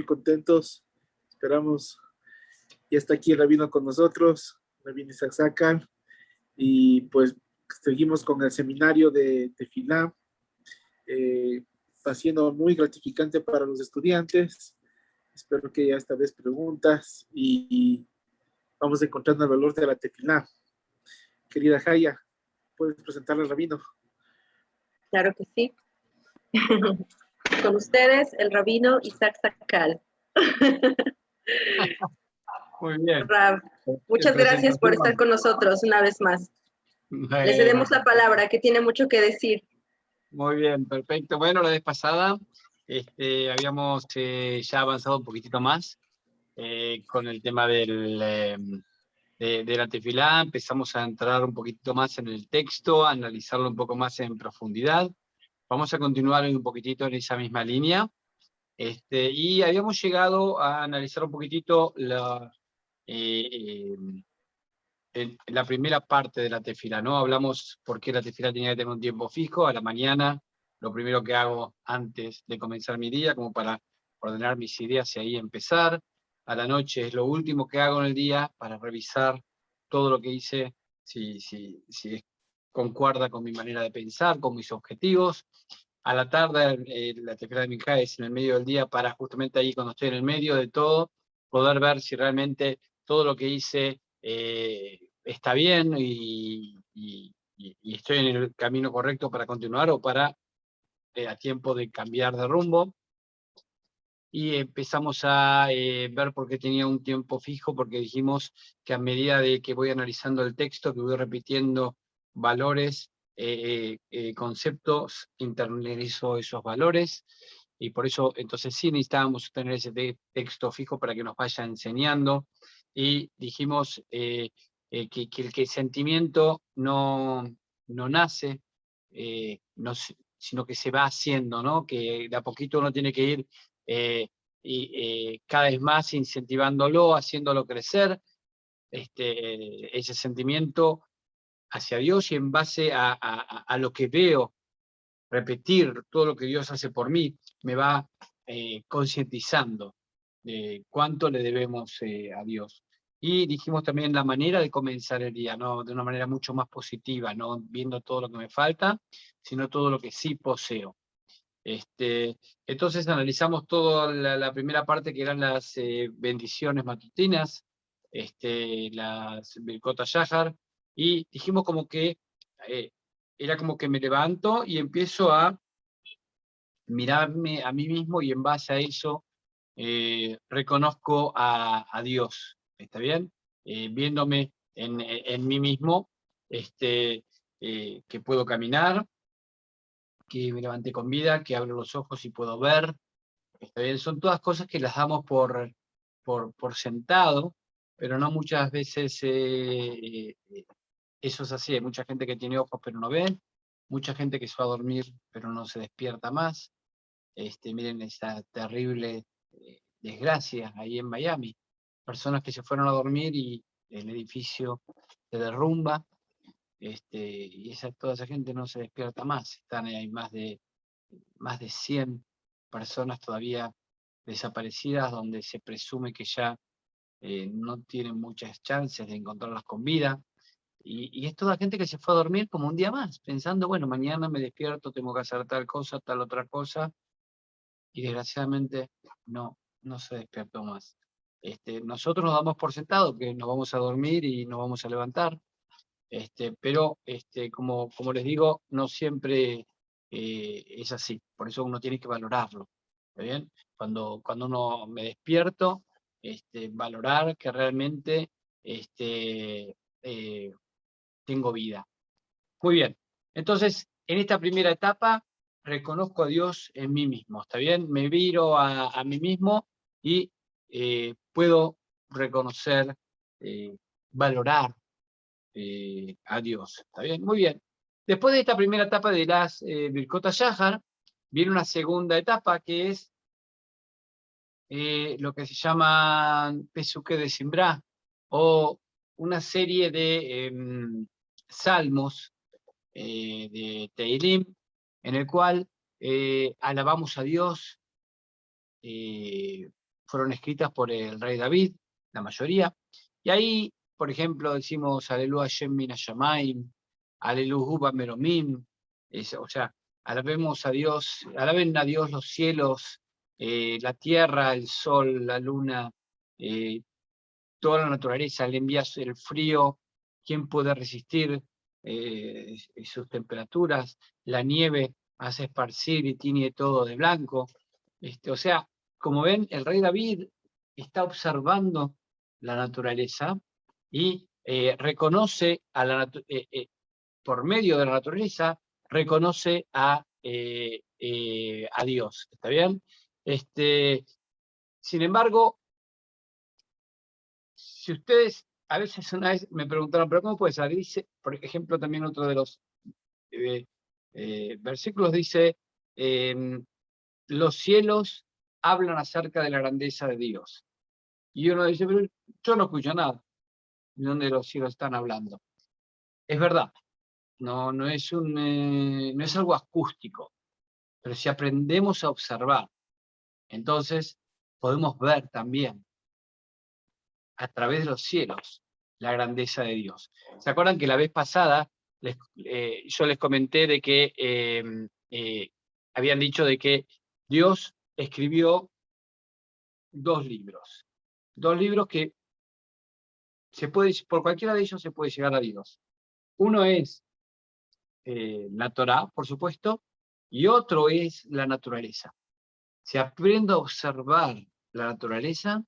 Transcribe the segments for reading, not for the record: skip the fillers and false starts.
contentos. Esperamos, ya está aquí el rabino con nosotros, Rabino Isaac Sacal, y pues seguimos con el seminario de Tefilá. Está siendo muy gratificante para los estudiantes. Espero que ya esta vez preguntas y vamos encontrando el valor de la Tefilá. Querida Jaya, ¿puedes presentarle al rabino? Claro que sí. Con ustedes, el rabino Isaac Sacal. Muy bien. Rab, muchas gracias por estar con nosotros una vez más. Le cedemos la palabra, que tiene mucho que decir. Muy bien, perfecto. Bueno, la vez pasada habíamos ya avanzado un poquitito más con el tema de la tefilá. Empezamos a entrar un poquito más en el texto, a analizarlo un poco más en profundidad. Vamos a continuar un poquitito en esa misma línea. Y habíamos llegado a analizar un poquitito la primera parte de la tefila, ¿no? Hablamos por qué la tefila tenía que tener un tiempo fijo. A la mañana, lo primero que hago antes de comenzar mi día, como para ordenar mis ideas y ahí empezar. A la noche es lo último que hago en el día para revisar todo lo que hice, si concuerda con mi manera de pensar, con mis objetivos. A la tarde, la tefila de Minjá es en el medio del día para justamente ahí, cuando estoy en el medio de todo, poder ver si realmente todo lo que hice está bien y estoy en el camino correcto para continuar o para a tiempo de cambiar de rumbo. Y empezamos a ver por qué tenía un tiempo fijo, porque dijimos que a medida de que voy analizando el texto, que voy repitiendo valores, conceptos, internalizo esos valores, y por eso entonces sí necesitábamos tener ese texto fijo para que nos vaya enseñando. Y dijimos que el sentimiento no nace, sino que se va haciendo, ¿no? Que de a poquito uno tiene que ir cada vez más incentivándolo, haciéndolo crecer, ese sentimiento hacia Dios, y en base a lo que veo, repetir todo lo que Dios hace por mí, me va concientizando de cuánto le debemos a Dios. Y dijimos también la manera de comenzar el día, ¿no? De una manera mucho más positiva, no viendo todo lo que me falta, sino todo lo que sí poseo. Entonces analizamos toda la primera parte, que eran las bendiciones matutinas, las Birkot HaShahar, y dijimos como que era como que me levanto y empiezo a mirarme a mí mismo, y en base a eso reconozco a Dios, ¿está bien? Viéndome en mí mismo, que puedo caminar, que me levanté con vida, que abro los ojos y puedo ver. Está bien, son todas cosas que las damos por sentado, pero no muchas veces eso es así. Hay mucha gente que tiene ojos pero no ve, mucha gente que se va a dormir pero no se despierta más. Miren esa terrible desgracia ahí en Miami. Personas que se fueron a dormir y el edificio se derrumba, y toda esa gente no se despierta más. Están ahí más de 100 personas todavía desaparecidas, donde se presume que ya no tienen muchas chances de encontrarlas con vida. Y es toda gente que se fue a dormir como un día más, pensando, bueno, mañana me despierto, tengo que hacer tal cosa, tal otra cosa, y desgraciadamente no se despertó más. Nosotros nos damos por sentado que nos vamos a dormir y nos vamos a levantar, pero como les digo, no siempre es así. Por eso uno tiene que valorarlo. ¿Está bien? Cuando uno me despierto, valorar que realmente tengo vida. Muy bien. Entonces, en esta primera etapa, reconozco a Dios en mí mismo. ¿Está bien? Me miro a mí mismo y puedo reconocer, valorar a Dios. ¿Está bien? Muy bien. Después de esta primera etapa de las Birkot HaShahar, viene una segunda etapa, que es lo que se llama Pesuke de Simbrá, o una serie de salmos de Teilim, en el cual alabamos a Dios fueron escritas por el rey David, la mayoría, y ahí, por ejemplo, decimos Aleluya Shem Min Hashamayim, Aleluya Meromim, o sea, alabemos a Dios, alaben a Dios los cielos, la tierra, el sol, la luna, toda la naturaleza, le envías el frío, ¿quién puede resistir sus temperaturas? La nieve hace esparcir y tiñe todo de blanco. O sea, como ven, el rey David está observando la naturaleza y reconoce por medio de la naturaleza, reconoce a Dios. ¿Está bien? Sin embargo, si ustedes, a veces una vez me preguntaron, ¿pero cómo puede ser? Dice, por ejemplo, también otro de los versículos dice, los cielos hablan acerca de la grandeza de Dios. Y uno dice, pero yo no escucho nada. ¿De dónde los cielos están hablando? Es verdad, no es algo acústico, pero si aprendemos a observar, entonces podemos ver también a través de los cielos la grandeza de Dios. ¿Se acuerdan que la vez pasada yo les comenté de que habían dicho de que Dios escribió dos libros que por cualquiera de ellos se puede llegar a Dios? Uno es la Torá, por supuesto, y otro es la naturaleza. Si aprendo a observar la naturaleza,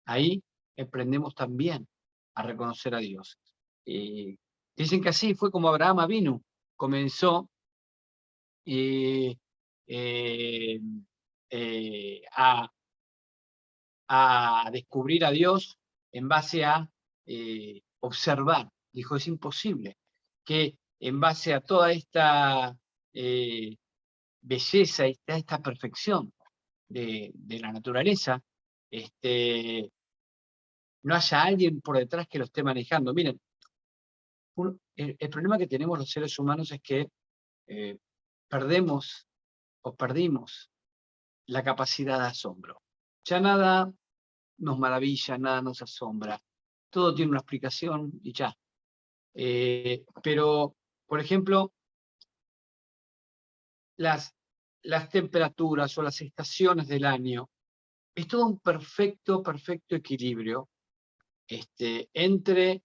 ahí aprendemos también a reconocer a Dios. Dicen que así fue como Abraham vino, comenzó a descubrir a Dios en base a observar. Dijo, es imposible que en base a toda esta belleza, esta perfección de la naturaleza, no haya alguien por detrás que lo esté manejando. Miren, el problema que tenemos los seres humanos es que perdimos la capacidad de asombro. Ya nada nos maravilla, nada nos asombra. Todo tiene una explicación y ya. Pero, por ejemplo, las temperaturas o las estaciones del año, es todo un perfecto equilibrio entre,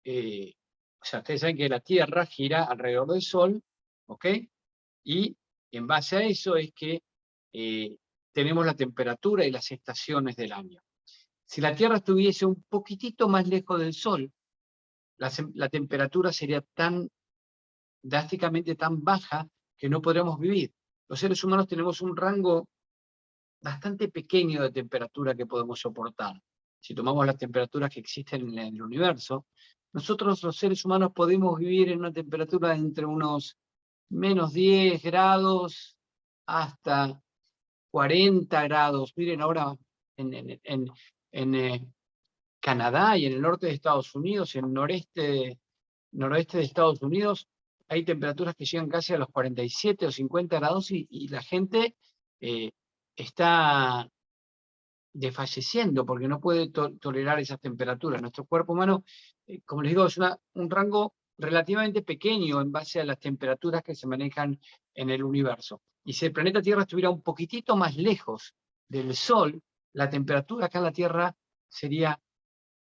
o sea, ustedes saben que la Tierra gira alrededor del Sol, ¿ok? Y en base a eso es que tenemos la temperatura y las estaciones del año. Si la Tierra estuviese un poquitito más lejos del Sol, la temperatura sería drásticamente tan baja que no podríamos vivir. Los seres humanos tenemos un rango bastante pequeño de temperatura que podemos soportar. Si tomamos las temperaturas que existen en el universo, nosotros los seres humanos podemos vivir en una temperatura de entre unos menos 10 grados hasta 40 grados. Miren ahora en Canadá y en el norte de Estados Unidos, en el noroeste de Estados Unidos, hay temperaturas que llegan casi a los 47 o 50 grados y la gente está desfalleciendo porque no puede tolerar esas temperaturas. Nuestro cuerpo humano, como les digo, es un rango relativamente pequeño en base a las temperaturas que se manejan en el universo. Y si el planeta Tierra estuviera un poquitito más lejos del Sol, la temperatura acá en la Tierra sería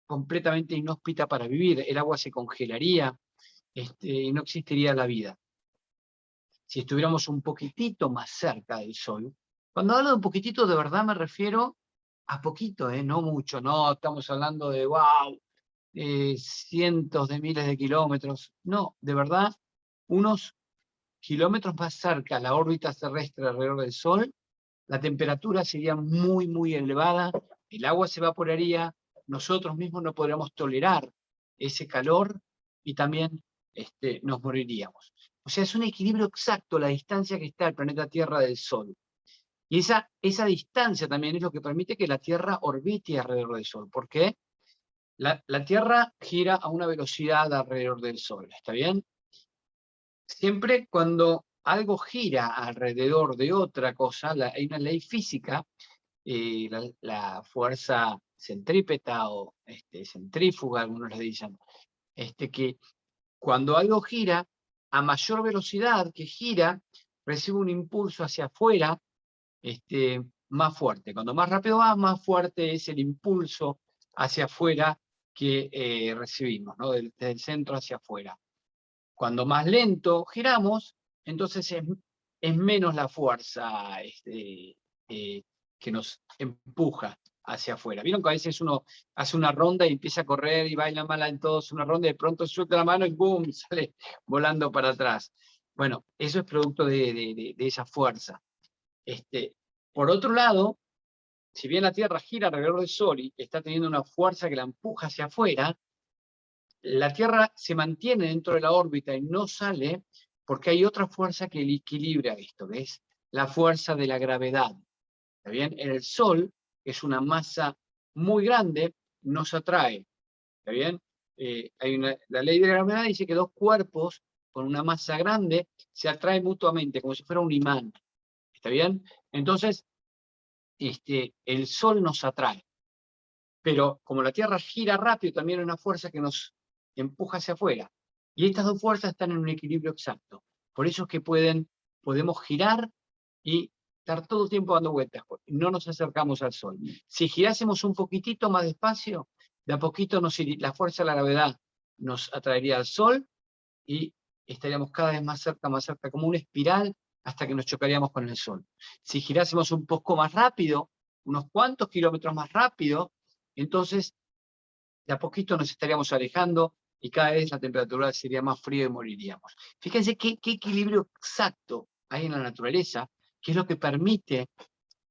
completamente inhóspita para vivir. El agua se congelaría y no existiría la vida. Si estuviéramos un poquitito más cerca del Sol, cuando hablo de un poquitito, de verdad me refiero a poquito, no mucho, no estamos hablando de wow, cientos de miles de kilómetros, no, de verdad, unos kilómetros más cerca a la órbita terrestre alrededor del Sol, la temperatura sería muy elevada, el agua se evaporaría, nosotros mismos no podríamos tolerar ese calor y también nos moriríamos. O sea, es un equilibrio exacto la distancia que está el planeta Tierra del Sol. Y esa distancia también es lo que permite que la Tierra orbite alrededor del Sol. ¿Por qué? La Tierra gira a una velocidad alrededor del Sol, ¿está bien? Siempre cuando algo gira alrededor de otra cosa, hay una ley física la fuerza centrípeta o centrífuga, algunos le dicen, que cuando algo gira, a mayor velocidad que gira, recibe un impulso hacia afuera más fuerte. Cuando más rápido va, más fuerte es el impulso hacia afuera que recibimos, ¿no? Desde el centro hacia afuera. Cuando más lento giramos, entonces es menos la fuerza que nos empuja hacia afuera. ¿Vieron que a veces uno hace una ronda y empieza a correr y baila mala en todos una ronda y de pronto suelta la mano y ¡boom! Sale volando para atrás? Bueno, eso es producto de esa fuerza. Por otro lado, si bien la Tierra gira alrededor del Sol y está teniendo una fuerza que la empuja hacia afuera, la Tierra se mantiene dentro de la órbita y no sale porque hay otra fuerza que equilibra esto, que es la fuerza de la gravedad. ¿Está bien? En el Sol, que es una masa muy grande, nos atrae. ¿Está bien? La ley de la gravedad dice que dos cuerpos con una masa grande se atraen mutuamente, como si fuera un imán. ¿Está bien? Entonces, el Sol nos atrae. Pero como la Tierra gira rápido, también hay una fuerza que nos empuja hacia afuera. Y estas dos fuerzas están en un equilibrio exacto. Por eso es que podemos girar y estar todo el tiempo dando vueltas. No nos acercamos al Sol. Si girásemos un poquitito más despacio, de a poquito la fuerza de la gravedad nos atraería al Sol y estaríamos cada vez más cerca, como una espiral, hasta que nos chocaríamos con el Sol. Si girásemos un poco más rápido, unos cuantos kilómetros más rápido, entonces de a poquito nos estaríamos alejando y cada vez la temperatura sería más fría y moriríamos. Fíjense qué equilibrio exacto hay en la naturaleza, que es lo que permite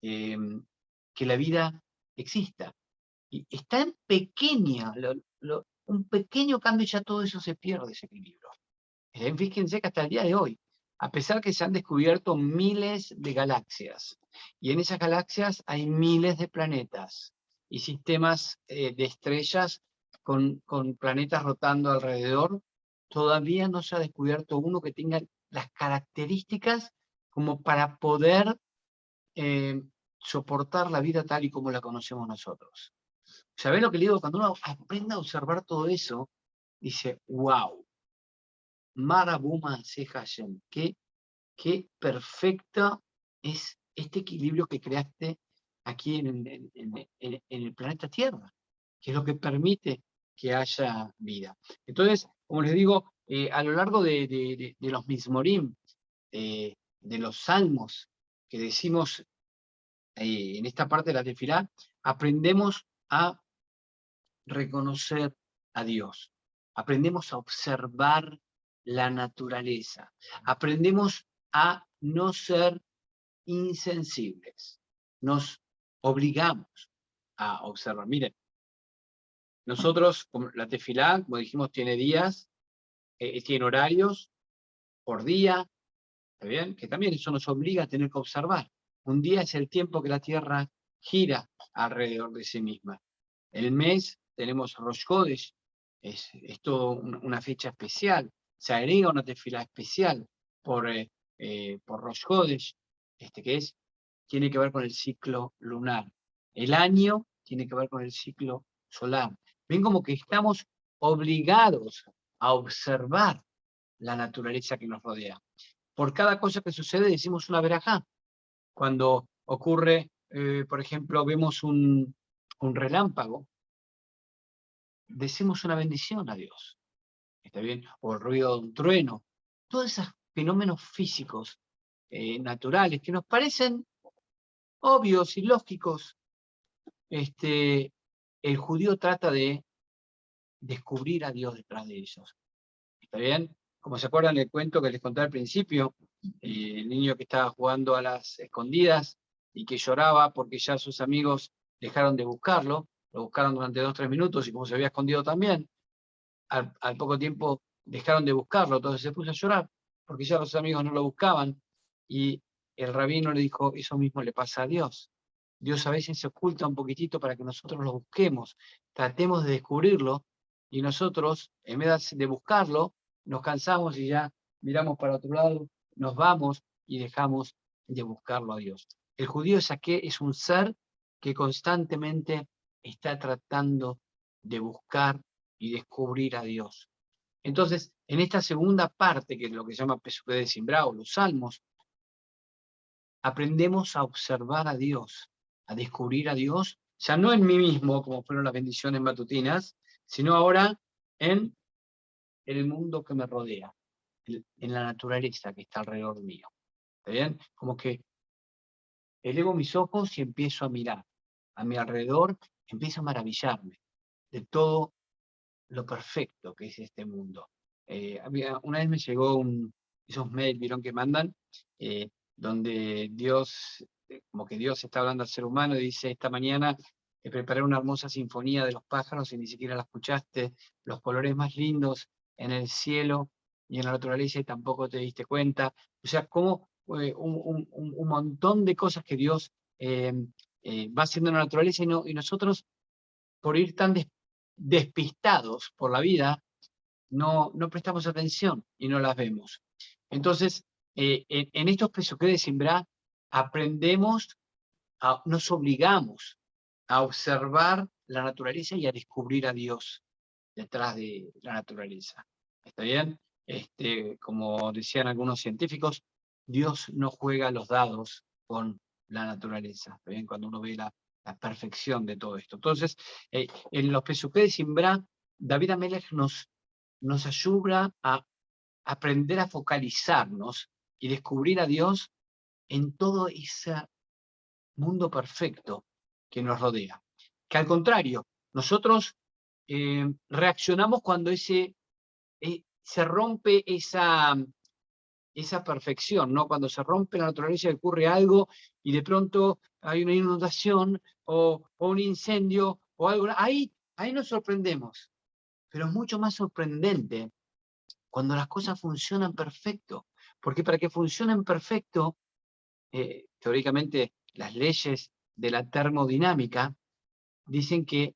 que la vida exista. Y es tan pequeña, un pequeño cambio y ya todo eso se pierde, ese equilibrio. Fíjense que hasta el día de hoy, a pesar que se han descubierto miles de galaxias, y en esas galaxias hay miles de planetas y sistemas de estrellas con planetas rotando alrededor, todavía no se ha descubierto uno que tenga las características como para poder soportar la vida tal y como la conocemos nosotros. ¿Sabés lo que le digo? Cuando uno aprende a observar todo eso, dice, wow, Marabuma Hashem, qué perfecta es este equilibrio que creaste aquí en el planeta Tierra, que es lo que permite que haya vida. Entonces, como les digo, a lo largo de los Mizmorim, de los salmos que decimos en esta parte de la tefilá, aprendemos a reconocer a Dios, aprendemos a observar la naturaleza, aprendemos a no ser insensibles, nos obligamos a observar. Miren, nosotros, la tefilá, como dijimos, tiene días, tiene horarios por día, ¿está bien? Que también eso nos obliga a tener que observar. Un día es el tiempo que la Tierra gira alrededor de sí misma. El mes tenemos Rosh Hodesh, es todo una fecha especial, se agrega una tefilá especial por Rosh Hodesh, tiene que ver con el ciclo lunar. El año tiene que ver con el ciclo solar. Ven como que estamos obligados a observar la naturaleza que nos rodea. Por cada cosa que sucede decimos una verajá. Cuando ocurre, por ejemplo, vemos un relámpago, decimos una bendición a Dios. ¿Está bien? O el ruido de un trueno. Todos esos fenómenos físicos, naturales, que nos parecen obvios y lógicos, el judío trata de descubrir a Dios detrás de ellos. ¿Está bien? Como se acuerdan del cuento que les conté al principio, el niño que estaba jugando a las escondidas y que lloraba porque ya sus amigos dejaron de buscarlo, lo buscaron durante 2 o 3 minutos y como se había escondido también, al poco tiempo dejaron de buscarlo, entonces se puso a llorar porque ya los amigos no lo buscaban y el rabino le dijo, eso mismo le pasa a Dios. Dios a veces se oculta un poquitito para que nosotros lo busquemos, tratemos de descubrirlo y nosotros, en vez de buscarlo, nos cansamos y ya miramos para otro lado, nos vamos y dejamos de buscarlo a Dios. El judío es un ser que constantemente está tratando de buscar y descubrir a Dios. Entonces, en esta segunda parte, que es lo que se llama Pesukei de Simbra, o los Salmos, aprendemos a observar a Dios, a descubrir a Dios, ya no en mí mismo, como fueron las bendiciones matutinas, sino ahora en el mundo que me rodea, en la naturaleza que está alrededor mío. ¿Está bien? Como que elevo mis ojos y empiezo a mirar a mi alrededor, empiezo a maravillarme de todo lo perfecto que es este mundo. Una vez me llegó esos mails, vieron que mandan, donde Dios, como que Dios está hablando al ser humano y dice: esta mañana preparé una hermosa sinfonía de los pájaros y ni siquiera la escuchaste, los colores más lindos en el cielo y en la naturaleza y tampoco te diste cuenta. O sea, como un montón de cosas que Dios va haciendo en la naturaleza y nosotros, por ir tan despistados por la vida, no prestamos atención y no las vemos. Entonces, en estos Pesukei de Simbra aprendemos, nos obligamos a observar la naturaleza y a descubrir a Dios detrás de la naturaleza. ¿Está bien? Como decían algunos científicos, Dios no juega los dados con la naturaleza. ¿Está bien? Cuando uno ve la perfección de todo esto. Entonces, en los Pesukei de Simbra, David Amelech nos ayuda a aprender a focalizarnos y descubrir a Dios en todo ese mundo perfecto que nos rodea. Que al contrario, nosotros reaccionamos cuando se rompe esa perfección, ¿no? Cuando se rompe la naturaleza y ocurre algo y de pronto hay una inundación o un incendio o algo, ahí nos sorprendemos. Pero es mucho más sorprendente cuando las cosas funcionan perfecto. Porque para que funcionen perfecto, teóricamente las leyes de la termodinámica dicen que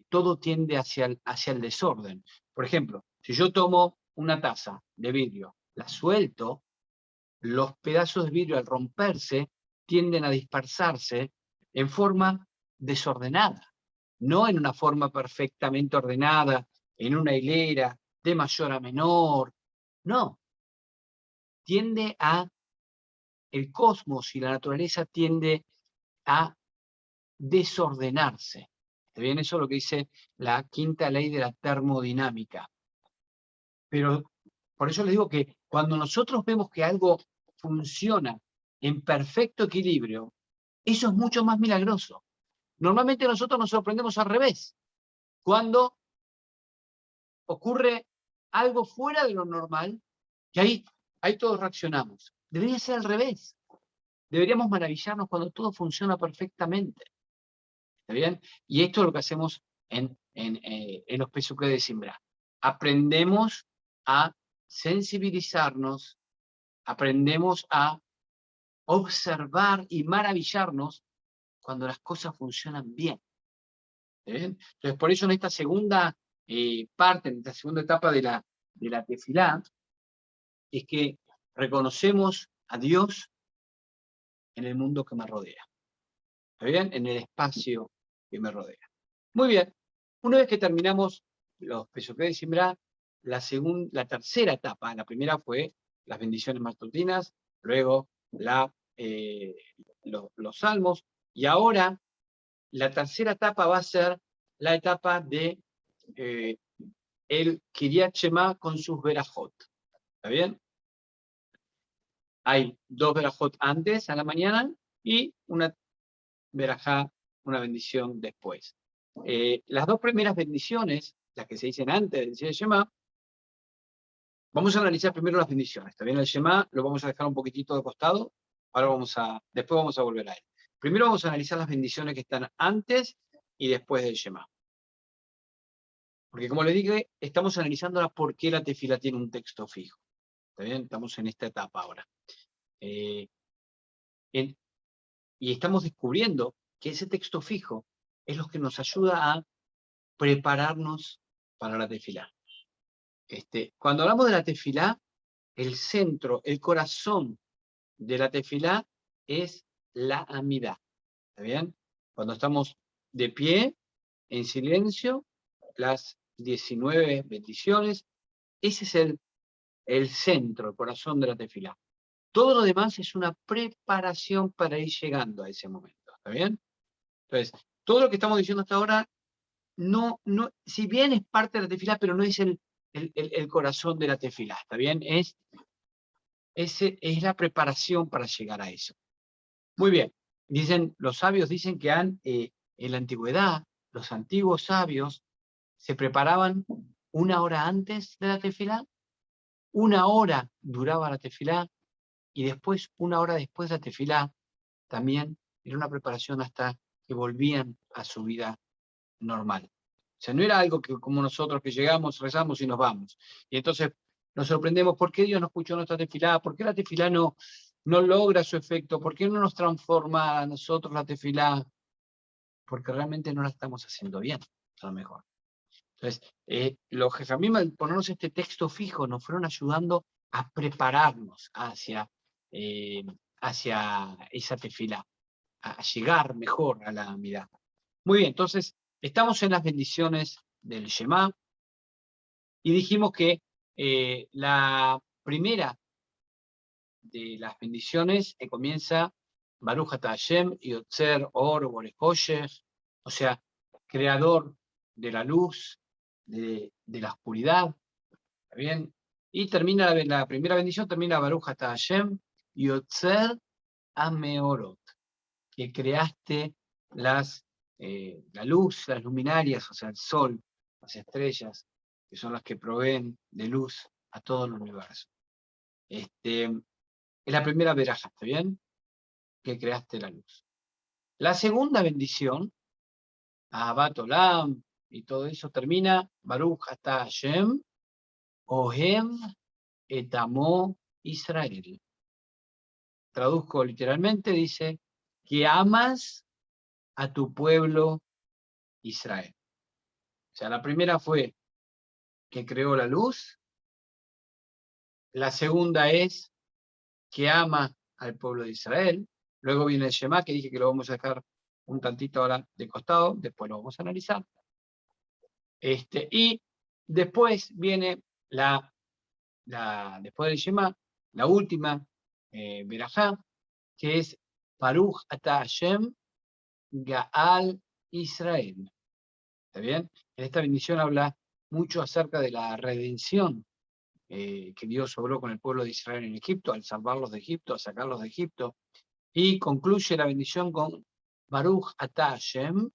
todo tiende hacia el desorden. Por ejemplo, si yo tomo una taza de vidrio, la suelto, los pedazos de vidrio al romperse tienden a dispersarse en forma desordenada, no en una forma perfectamente ordenada, en una hilera, de mayor a menor. No, el cosmos y la naturaleza tiende a desordenarse. ¿Está bien? Eso es lo que dice la quinta ley de la termodinámica. Pero por eso les digo que cuando nosotros vemos que algo funciona en perfecto equilibrio, eso es mucho más milagroso. Normalmente nosotros nos sorprendemos al revés. Cuando ocurre algo fuera de lo normal, y ahí todos reaccionamos. Debería ser al revés. Deberíamos maravillarnos cuando todo funciona perfectamente. ¿Está bien? Y esto es lo que hacemos en los Pesukei de Simbra. Aprendemos a sensibilizarnos, aprendemos a observar y maravillarnos cuando las cosas funcionan bien. ¿Está bien? Entonces, por eso en esta segunda parte, en esta segunda etapa de la tefilá, es que reconocemos a Dios en el mundo que me rodea. ¿Está bien? En el espacio que me rodea. Muy bien. Una vez que terminamos los Pesukei de Simbra, la tercera etapa, la primera fue las bendiciones matutinas, luego los salmos, y ahora la tercera etapa va a ser la etapa de el Kiryat Shema con sus verajot. ¿Está bien? Hay 2 verajot antes, a la mañana, y una verajá, una bendición después. Las 2 primeras bendiciones, las que se dicen antes del decir el Shema, vamos a analizar primero las bendiciones. También el Shema lo vamos a dejar un poquitito de costado, después vamos a volver a él. Primero vamos a analizar las bendiciones que están antes y después del Shema. Porque como les dije, estamos analizando por qué la tefila tiene un texto fijo. ¿Está bien? Estamos en esta etapa ahora. Y estamos descubriendo que ese texto fijo es lo que nos ayuda a prepararnos para la tefilá. Cuando hablamos de la tefilá, el centro, el corazón de la tefilá es la amidá. ¿Está bien? Cuando estamos de pie, en silencio, las 19 bendiciones. Ese es el centro, el corazón de la tefilá. Todo lo demás es una preparación para ir llegando a ese momento. ¿Está bien? Entonces, todo lo que estamos diciendo hasta ahora, si bien es parte de la tefilá, pero no es el corazón de la tefilá. ¿Está bien? Es la preparación para llegar a eso. Muy bien. Los sabios dicen que en la antigüedad, los antiguos sabios se preparaban 1 hora antes de la tefilá, 1 hora duraba la tefilá, y después, 1 hora después de la tefilá, también era una preparación hasta que volvían a su vida normal. O sea, no era algo que como nosotros que llegamos, rezamos y nos vamos. Y entonces nos sorprendemos, ¿por qué Dios no escuchó nuestra tefilá? ¿Por qué la tefilá no logra su efecto? ¿Por qué no nos transforma a nosotros la tefilá? Porque realmente no la estamos haciendo bien, a lo mejor. Entonces, los jefamim, al ponernos este texto fijo, nos fueron ayudando a prepararnos hacia esa tefilá, a llegar mejor a la mirada. Muy bien, entonces, estamos en las bendiciones del Shema, y dijimos que la primera de las bendiciones comienza Baruch Ata Hashem Yotzer Or Borei Koshech, o sea, creador de la luz, de la oscuridad. ¿Está bien? Y termina la primera bendición, termina Baruch Ata Hashem Yotzer Ameorot, que creaste la luz, las luminarias, o sea, el sol, las estrellas, que son las que proveen de luz a todo el universo. Es la primera veraja, ¿está bien? Que creaste la luz. La segunda bendición, Ahavat Olam, y todo eso termina, Baruch Ata Hashem, Ohem et Amo Israel. Traduzco literalmente, dice, que amas a tu pueblo Israel. O sea, la primera fue que creó la luz, la segunda es que ama al pueblo de Israel, luego viene el Shema, que dije que lo vamos a dejar un tantito ahora de costado, después lo vamos a analizar. Y después viene después del Shema, la última verajá, que es Baruch Ata Hashem Gaal Israel. ¿Está bien? En esta bendición habla mucho acerca de la redención que Dios obró con el pueblo de Israel en Egipto, al salvarlos de Egipto, a sacarlos de Egipto, y concluye la bendición con Baruch Ata Hashem,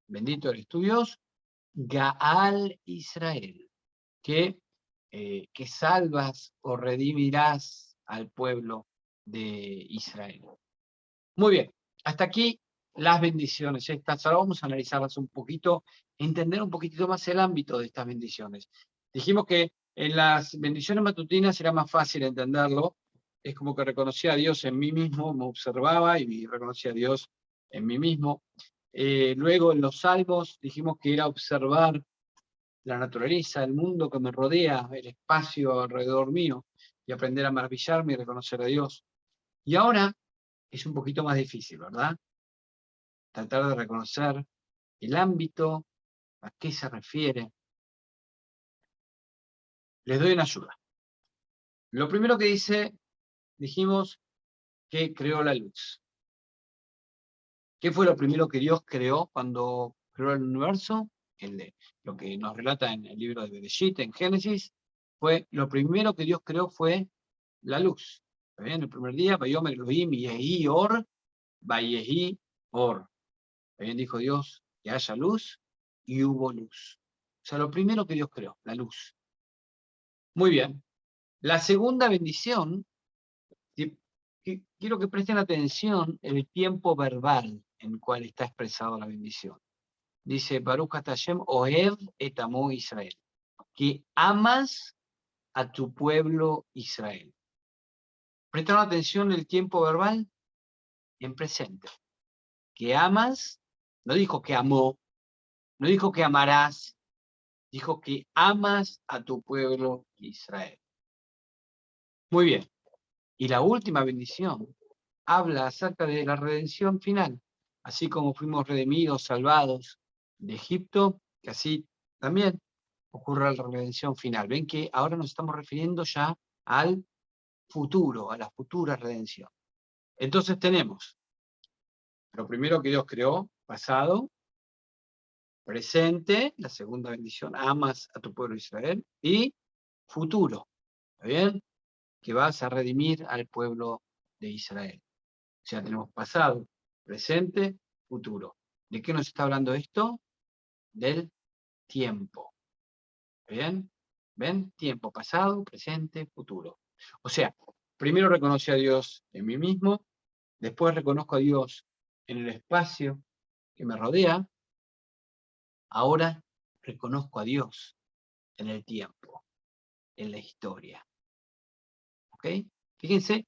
bendito eres tu Dios, Gaal Israel, que salvas o redimirás al pueblo de Israel. Muy bien, hasta aquí las bendiciones estas. Ahora vamos a analizarlas un poquito, entender un poquitito más el ámbito de estas bendiciones. Dijimos que en las bendiciones matutinas era más fácil entenderlo. Es como que reconocía a Dios en mí mismo, me observaba y reconocía a Dios en mí mismo. Luego en los salmos dijimos que era observar la naturaleza, el mundo que me rodea, el espacio alrededor mío, y aprender a maravillarme y reconocer a Dios. Y ahora es un poquito más difícil, ¿verdad? Tratar de reconocer el ámbito, a qué se refiere. Les doy una ayuda. Lo primero que dijimos que creó la luz. ¿Qué fue lo primero que Dios creó cuando creó el universo? Lo que nos relata en el libro de Bereshit, en Génesis, lo primero que Dios creó fue la luz. ¿Bien? El primer día, Vayomer Elohim Yehi Or, Vayehi Or. Bien dijo Dios, que haya luz, y hubo luz. O sea, lo primero que Dios creó, la luz. Muy bien. La segunda bendición, quiero que presten atención el tiempo verbal en el cual está expresada la bendición. Dice, Baruch Ata Hashem Ohev et Amo Israel, que amas a tu pueblo Israel. ¿Prestaron atención el tiempo verbal? En presente. Que amas, no dijo que amó, no dijo que amarás, dijo que amas a tu pueblo Israel. Muy bien. Y la última bendición habla acerca de la redención final. así como fuimos redimidos, salvados de Egipto, que así también ocurra la redención final. Ven que ahora nos estamos refiriendo ya al futuro, a la futura redención. Entonces tenemos lo primero que Dios creó, pasado, presente, la segunda bendición, amas a tu pueblo Israel, y futuro, ¿está bien? Que vas a redimir al pueblo de Israel. O sea, tenemos pasado, presente, futuro. ¿De qué nos está hablando esto? Del tiempo. ¿Bien? ¿Ven? Tiempo, pasado, presente, futuro. O sea, primero reconocí a Dios en mí mismo, después reconozco a Dios en el espacio que me rodea, ahora reconozco a Dios en el tiempo, en la historia. ¿Ok? Fíjense,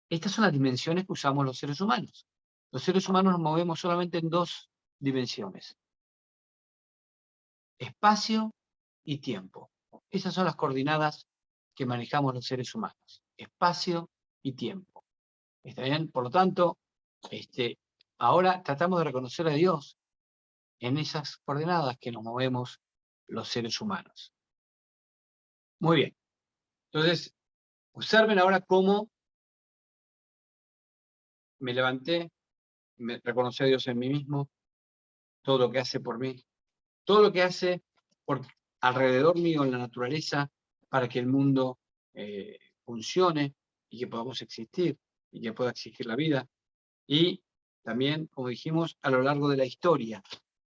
estas son las dimensiones que usamos los seres humanos. Los seres humanos nos movemos solamente en dos dimensiones: espacio y tiempo. Esas son las coordenadas que manejamos los seres humanos: espacio y tiempo. ¿Está bien? Por lo tanto, ahora tratamos de reconocer a Dios en esas coordenadas que nos movemos los seres humanos. Muy bien. Entonces, observen ahora cómo me levanté, me reconocí a Dios en mí mismo, todo lo que hace por mí, todo lo que hace alrededor mío en la naturaleza para que el mundo funcione y que podamos existir y que pueda existir la vida. Y también, como dijimos, a lo largo de la historia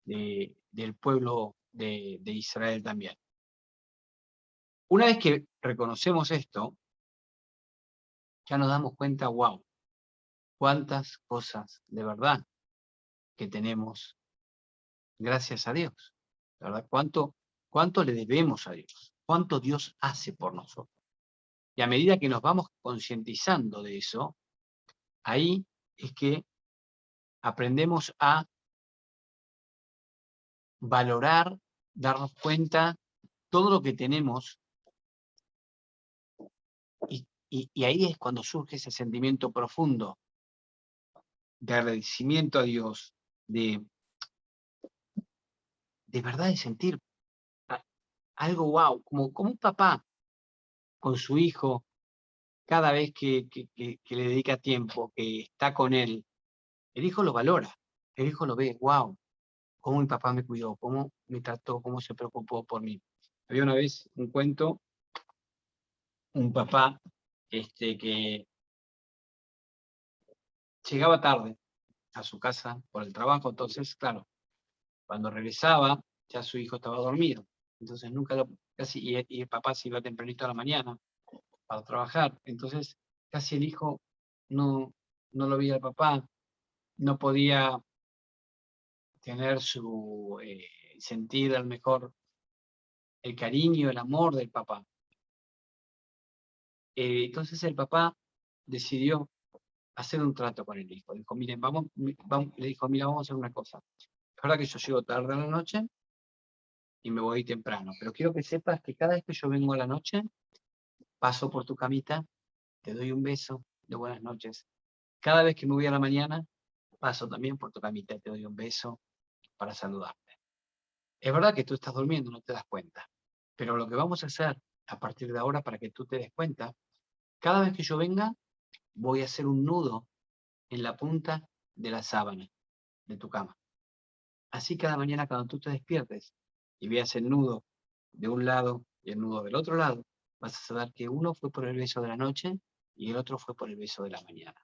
del pueblo de Israel también. Una vez que reconocemos esto, ya nos damos cuenta, wow, cuántas cosas de verdad que tenemos gracias a Dios. ¿Verdad? ¿Cuánto le debemos a Dios? ¿Cuánto Dios hace por nosotros? Y a medida que nos vamos concientizando de eso, ahí es que aprendemos a valorar, darnos cuenta todo lo que tenemos, y ahí es cuando surge ese sentimiento profundo de agradecimiento a Dios, de verdad de sentir algo wow, como un papá con su hijo, cada vez que le dedica tiempo, que está con él, el hijo lo valora, el hijo lo ve, wow, cómo mi papá me cuidó, cómo me trató, cómo se preocupó por mí. Había una vez un cuento, un papá que llegaba tarde a su casa por el trabajo, entonces, claro, cuando regresaba, ya su hijo estaba dormido. Entonces nunca y el papá se iba tempranito a la mañana para trabajar. Entonces casi el hijo no lo veía al papá, no podía tener sentir al mejor el cariño, el amor del papá. Entonces el papá decidió hacer un trato con el hijo. Dijo, miren, le dijo, mira, vamos a hacer una cosa. Es verdad que yo llego tarde a la noche y me voy temprano, pero quiero que sepas que cada vez que yo vengo a la noche, paso por tu camita, te doy un beso de buenas noches. Cada vez que me voy a la mañana, paso también por tu camita y te doy un beso para saludarte. Es verdad que tú estás durmiendo, no te das cuenta, pero lo que vamos a hacer a partir de ahora, para que tú te des cuenta, cada vez que yo venga, voy a hacer un nudo en la punta de la sábana de tu cama. Así cada mañana cuando tú te despiertes y veas el nudo de un lado y el nudo del otro lado, vas a saber que uno fue por el beso de la noche y el otro fue por el beso de la mañana.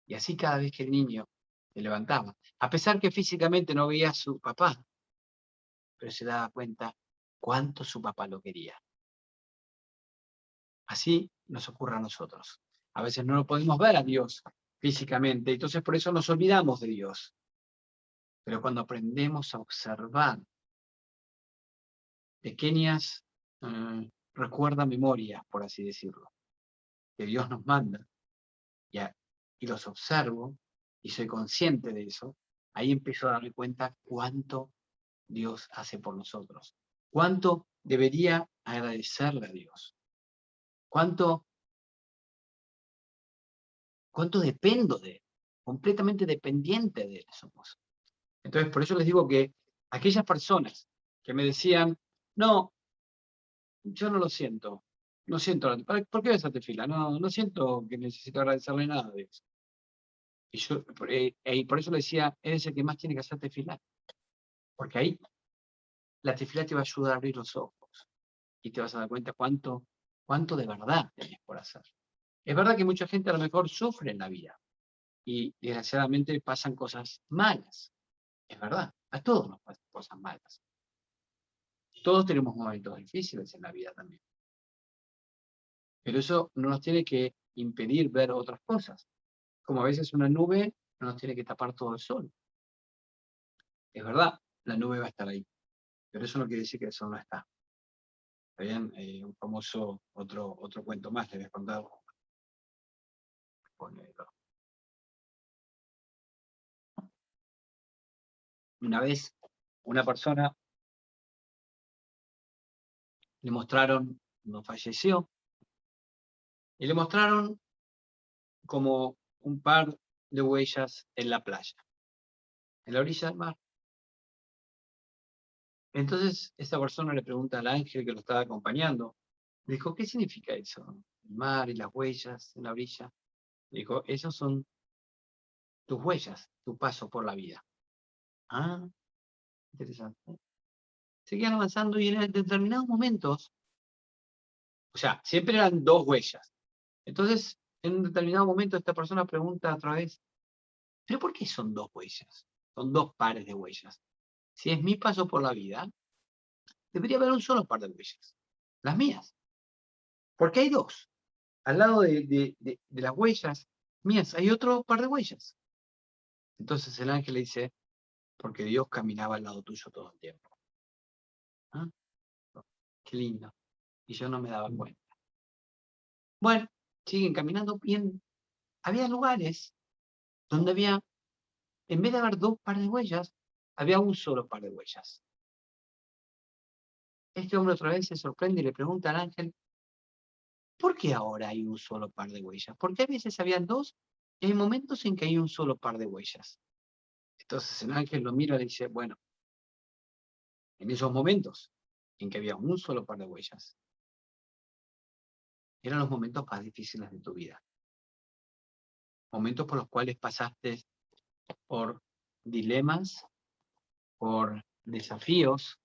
Y así cada vez que el niño se levantaba, a pesar que físicamente no veía a su papá, pero se daba cuenta cuánto su papá lo quería. Así nos ocurre a nosotros. A veces no lo podemos ver a Dios físicamente, entonces por eso nos olvidamos de Dios. Pero cuando aprendemos a observar pequeñas recuerda memorias, por así decirlo, que Dios nos manda, y los observo y soy consciente de eso, ahí empiezo a darme cuenta cuánto Dios hace por nosotros, cuánto debería agradecerle a Dios, cuánto dependo de Él. completamente dependientes de Él somos. Entonces, por eso les digo que aquellas personas que me decían, no, yo no lo siento, no siento, ¿por qué ves a Tefila? No siento que necesito agradecerle nada de eso. Y yo, por eso le decía, eres el que más tiene que hacer Tefila. Porque ahí la Tefila te va a ayudar a abrir los ojos. Y te vas a dar cuenta cuánto de verdad tenés por hacer. Es verdad que mucha gente a lo mejor sufre en la vida. Y desgraciadamente pasan cosas malas. Es verdad, a todos nos pasan cosas malas. Todos tenemos momentos difíciles en la vida también. Pero eso no nos tiene que impedir ver otras cosas. Como a veces una nube no nos tiene que tapar todo el sol. Es verdad, la nube va a estar ahí. Pero eso no quiere decir que el sol no está. ¿Está bien? Un famoso, otro cuento más, les voy a contar. Una vez, una persona le mostraron, no falleció, y le mostraron como un par de huellas en la playa, en la orilla del mar. Entonces, esta persona le pregunta al ángel que lo estaba acompañando, le dijo, ¿qué significa eso? El mar y las huellas en la orilla. Le dijo, esos son tus huellas, tu paso por la vida. Ah, interesante. Seguían avanzando y en determinados momentos, o sea, siempre eran dos huellas. Entonces, en un determinado momento esta persona pregunta otra vez, ¿pero por qué son dos huellas? Son dos pares de huellas. Si es mi paso por la vida, debería haber un solo par de huellas, las mías. Porque hay dos. Al lado de las huellas mías hay otro par de huellas. Entonces el ángel le dice, porque Dios caminaba al lado tuyo todo el tiempo. ¿Ah? Qué lindo. Y yo no me daba cuenta. Bueno, siguen caminando bien. Había lugares donde había, en vez de haber dos par de huellas, había un solo par de huellas. Este hombre otra vez se sorprende y le pregunta al ángel, ¿por qué ahora hay un solo par de huellas? Porque a veces habían dos y hay momentos en que hay un solo par de huellas. Entonces el ángel lo mira y le dice, bueno, en esos momentos en que había un solo par de huellas, eran los momentos más difíciles de tu vida. Momentos por los cuales pasaste por dilemas, por desafíos,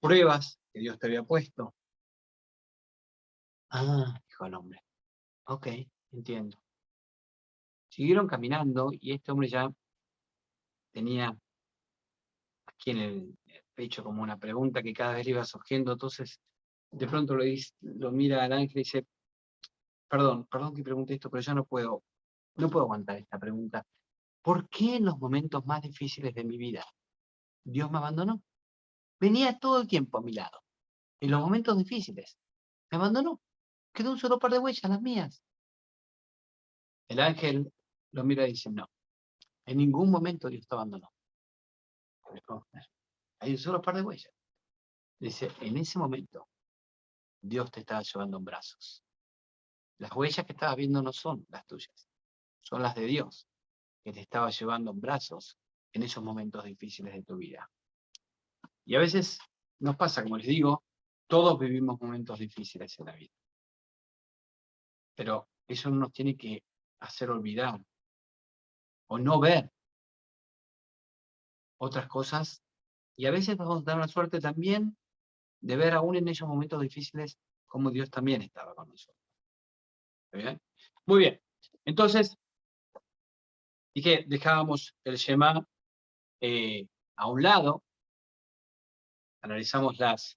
pruebas que Dios te había puesto. Ah, dijo el hombre. Ok, entiendo. Siguieron caminando y este hombre ya tenía aquí en el pecho como una pregunta que cada vez le iba surgiendo. Entonces, de pronto lo mira al ángel y dice, perdón que pregunte esto, pero yo no puedo aguantar esta pregunta. ¿Por qué en los momentos más difíciles de mi vida Dios me abandonó? Venía todo el tiempo a mi lado. En los momentos difíciles me abandonó. Quedó un solo par de huellas, las mías. El ángel lo mira y dice, no, en ningún momento Dios te abandonó. Hay un solo par de huellas. Dice, en ese momento Dios te estaba llevando en brazos. Las huellas que estabas viendo no son las tuyas, son las de Dios, que te estaba llevando en brazos en esos momentos difíciles de tu vida. Y a veces nos pasa, como les digo, todos vivimos momentos difíciles en la vida. Pero eso no nos tiene que hacer olvidar o no ver otras cosas. Y a veces vamos a tener la suerte también de ver aún en esos momentos difíciles cómo Dios también estaba con nosotros. ¿Está bien? Muy bien. Entonces, dije, dejábamos el Shema a un lado, analizamos las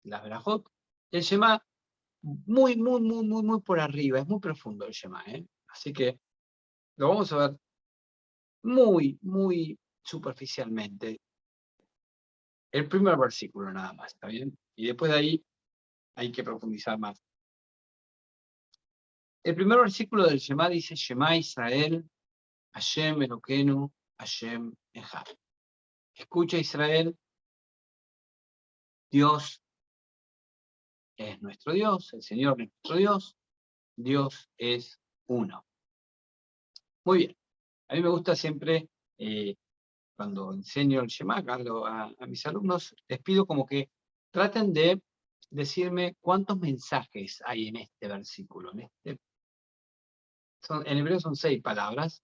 Berajot. El Shema muy por arriba, es muy profundo el Shema, ¿eh? Así que lo vamos a ver muy superficialmente. El primer versículo nada más, ¿está bien? Y después de ahí hay que profundizar más. El primer versículo del Shema dice, Shema Israel, Hashem Elokeinu, Hashem Echad. Escucha Israel, Dios es nuestro Dios, el Señor es nuestro Dios, Dios es uno. Muy bien. A mí me gusta siempre, cuando enseño el Shema a mis alumnos, les pido como que traten de decirme cuántos mensajes hay en este versículo. En hebreo son 6 palabras.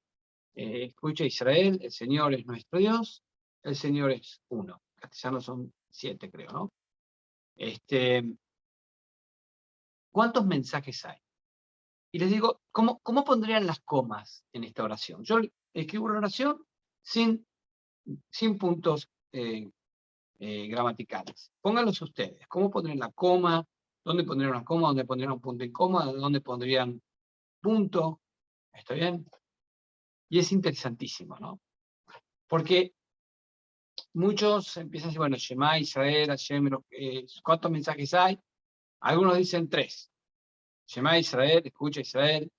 Escucha Israel, el Señor es nuestro Dios, el Señor es uno. En castellano son 7, creo, ¿no? ¿Cuántos mensajes hay? Y les digo, ¿cómo pondrían las comas en esta oración? Yo escribo una oración sin puntos gramaticales. Pónganlos ustedes. ¿Cómo pondrían la coma? ¿Dónde pondrían una coma? ¿Dónde pondrían un punto y coma? ¿Dónde pondrían punto? ¿Está bien? Y es interesantísimo, ¿no? Porque muchos empiezan a decir, bueno, Shema, Israel, Hashem, ¿cuántos mensajes hay? Algunos dicen 3. Shema, Israel, escucha Israel,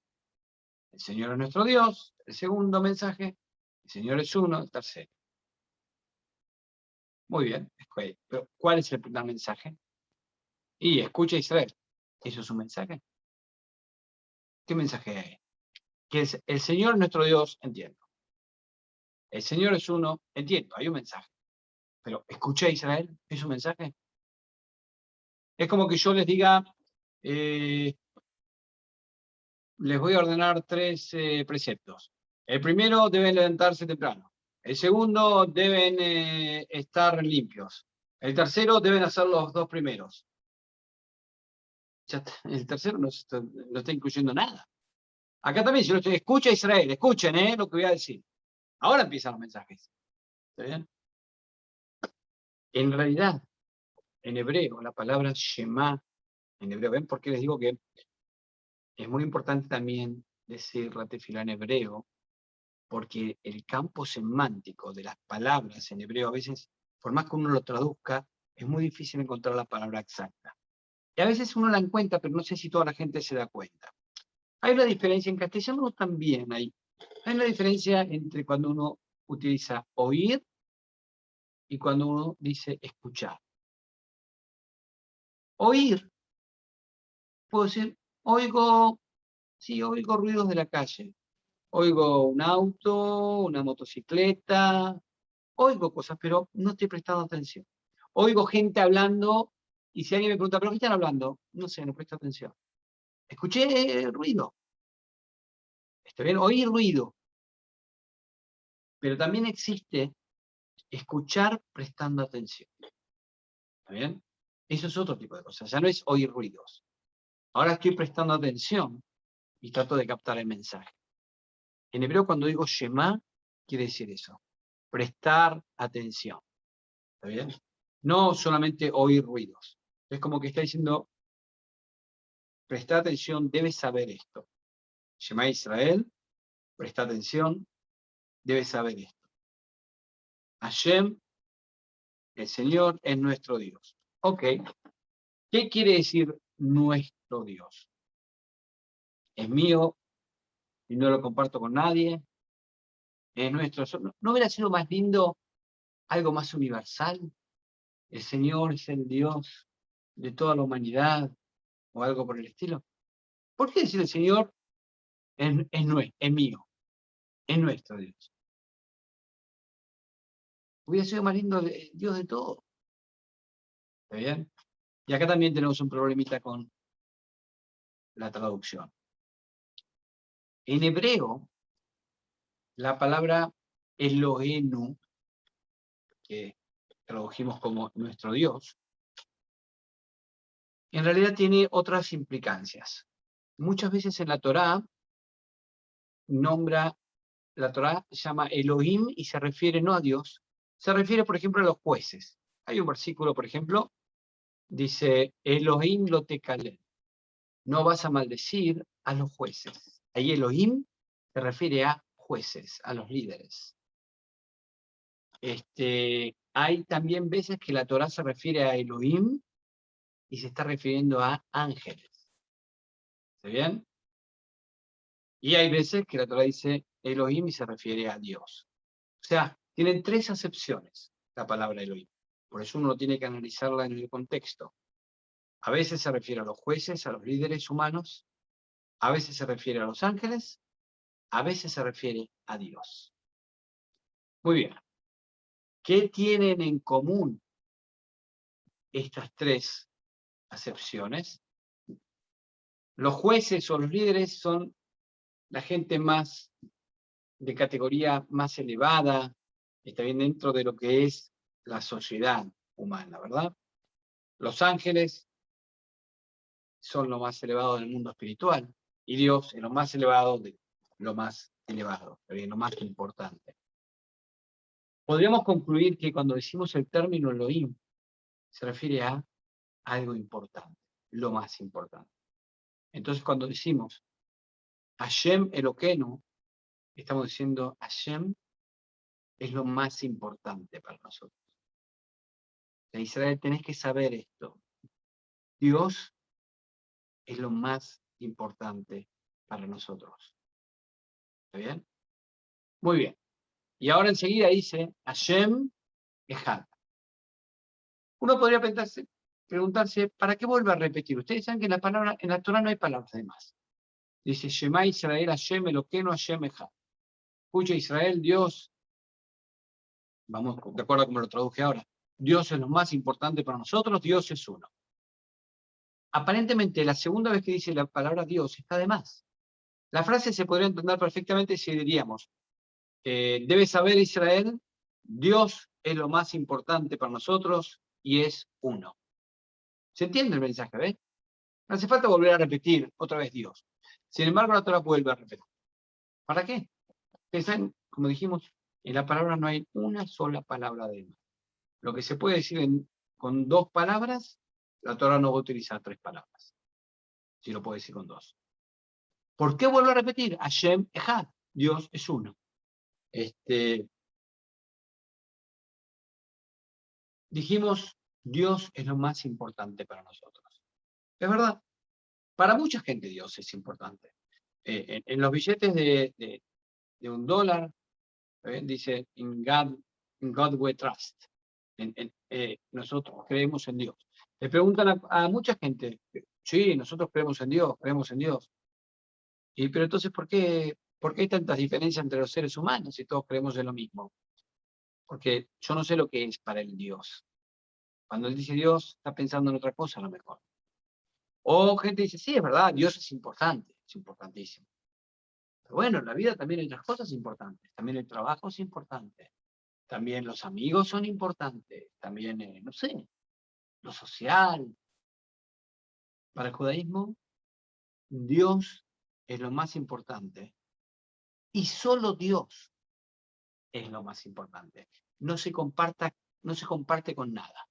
el Señor es nuestro Dios. El segundo mensaje, el Señor es uno. El tercero. Muy bien, pero ¿cuál es el primer mensaje? Y escucha Israel. ¿Eso es un mensaje? ¿Qué mensaje hay? Que el Señor es nuestro Dios, entiendo. El Señor es uno, entiendo, hay un mensaje. Pero ¿escucha Israel? ¿Es un mensaje? Es como que yo les diga, les voy a ordenar 3 preceptos. El primero, deben levantarse temprano. El segundo, deben estar limpios. El tercero, deben hacer los 2 primeros. El tercero no está incluyendo nada. Acá también, si yo estoy, escucha Israel, escuchen lo que voy a decir. Ahora empiezan los mensajes. ¿Está bien? En realidad, en hebreo, la palabra Shema, en hebreo, ¿ven por qué les digo que es muy importante también decir la tefilá en hebreo? Porque el campo semántico de las palabras en hebreo, a veces, por más que uno lo traduzca, es muy difícil encontrar la palabra exacta. Y a veces uno la encuentra, pero no sé si toda la gente se da cuenta. Hay una diferencia, en castellano también hay una diferencia entre cuando uno utiliza oír y cuando uno dice escuchar. Oír, puedo decir, oigo ruidos de la calle. Oigo un auto, una motocicleta, oigo cosas, pero no estoy prestando atención. Oigo gente hablando, y si alguien me pregunta, ¿pero qué están hablando? No sé, no presto atención. Escuché ruido. ¿Está bien? Oí ruido. Pero también existe escuchar prestando atención. ¿Está bien? Eso es otro tipo de cosas. Ya no es oír ruidos. Ahora estoy prestando atención y trato de captar el mensaje. En hebreo, cuando digo Shema, quiere decir eso. Prestar atención. ¿Está bien? No solamente oír ruidos. Es como que está diciendo, presta atención, debes saber esto. Shema Israel, presta atención, debes saber esto. Hashem, el Señor, es nuestro Dios. Ok. ¿Qué quiere decir nuestro Dios? Es mío y no lo comparto con nadie. Es nuestro. ¿No hubiera sido más lindo algo más universal? El Señor es el Dios de toda la humanidad o algo por el estilo. ¿Por qué decir el Señor es mío? Es nuestro Dios. Hubiera sido más lindo el Dios de todo. ¿Está bien? Y acá también tenemos un problemita con la traducción. En hebreo, la palabra Elohenu, que tradujimos como nuestro Dios, en realidad tiene otras implicancias. Muchas veces en la Torá, la Torá llama Elohim y se refiere no a Dios, se refiere, por ejemplo, a los jueces. Hay un versículo, por ejemplo, dice, Elohim lo tekalel. No vas a maldecir a los jueces. Ahí Elohim se refiere a jueces, a los líderes. Hay también veces que la Torá se refiere a Elohim y se está refiriendo a ángeles. ¿Está bien? Y hay veces que la Torá dice Elohim y se refiere a Dios. O sea, tienen 3 acepciones la palabra Elohim. Por eso uno tiene que analizarla en el contexto. A veces se refiere a los jueces, a los líderes humanos. A veces se refiere a los ángeles. a veces se refiere a Dios. Muy bien. ¿Qué tienen en común estas tres acepciones? Los jueces o los líderes son la gente más de categoría más elevada, está bien dentro de lo que es la sociedad humana, ¿verdad? Los ángeles son lo más elevado del mundo espiritual y Dios es lo más elevado de lo más elevado, lo más importante. Podríamos concluir que cuando decimos el término Elohim se refiere a algo importante, lo más importante. Entonces cuando decimos Hashem Eloquenu, estamos diciendo Hashem es lo más importante para nosotros. En Israel tenés que saber esto. Dios es lo más importante para nosotros. ¿Está bien? Muy bien. Y ahora enseguida dice Hashem Echad. Uno podría preguntarse, ¿para qué vuelve a repetir? Ustedes saben que en la Torah no hay palabras de más. Dice Shema Israel Hashem Eloquenu Hashem Echad. Escucha Israel, Dios, vamos, de acuerdo a cómo lo traduje ahora, Dios es lo más importante para nosotros, Dios es uno. Aparentemente, la segunda vez que dice la palabra Dios está de más. La frase se podría entender perfectamente si diríamos, debe saber Israel, Dios es lo más importante para nosotros y es uno. ¿Se entiende el mensaje? ¿Ves? No hace falta volver a repetir otra vez Dios. Sin embargo, la Torah vuelve a repetir. ¿Para qué? Pensad, como dijimos, en la palabra no hay una sola palabra de más. Lo que se puede decir con dos palabras, la Torah no va a utilizar tres palabras. Si lo puede decir con dos. ¿Por qué vuelvo a repetir? Hashem Echad. Dios es uno. Dijimos, Dios es lo más importante para nosotros. Es verdad. Para mucha gente Dios es importante. En los billetes de $1, dice, in God we trust. Nosotros creemos en Dios. Le preguntan a mucha gente, sí, nosotros creemos en Dios, creemos en Dios. Pero entonces, ¿por qué hay tantas diferencias entre los seres humanos si todos creemos en lo mismo? Porque yo no sé lo que es para el Dios. Cuando él dice Dios, está pensando en otra cosa a lo mejor. O gente dice, sí, es verdad, Dios es importante, es importantísimo. Pero bueno, en la vida también hay otras cosas importantes. También el trabajo es importante. También los amigos son importantes. También, no sé, lo social. Para el judaísmo, Dios es lo más importante. Y solo Dios es lo más importante. No se comparte con nada.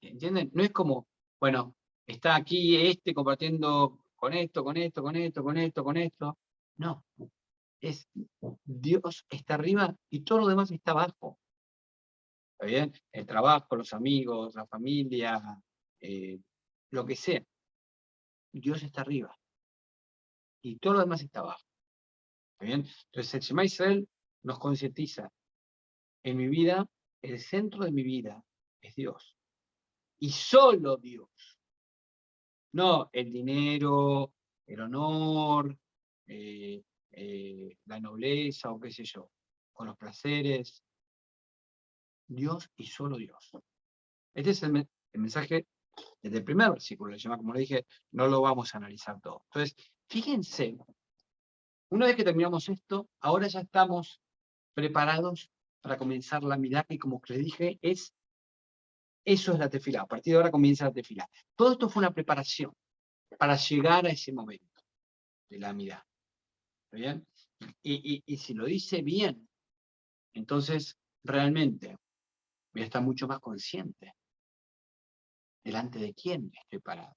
¿Entienden? No es como, bueno, está aquí compartiendo con esto, con esto, con esto, con esto, con esto. No. Es Dios está arriba y todo lo demás está abajo. ¿Está bien? El trabajo, los amigos, la familia, lo que sea. Dios está arriba. Y todo lo demás está abajo. ¿Está bien? Entonces el Shema Israel nos concientiza. En mi vida, el centro de mi vida es Dios. Y solo Dios. No el dinero, el honor, la nobleza o qué sé yo. Con los placeres. Dios y solo Dios. Este es el mensaje desde el primer versículo. Como le dije, no lo vamos a analizar todo. Entonces, fíjense, una vez que terminamos esto, ahora ya estamos preparados para comenzar la mirada y como les dije, eso es la tefilá. A partir de ahora comienza la tefilá. Todo esto fue una preparación para llegar a ese momento de la mirada. ¿Está bien? Y si lo dice bien, entonces realmente voy a estar mucho más consciente delante de quién estoy parado.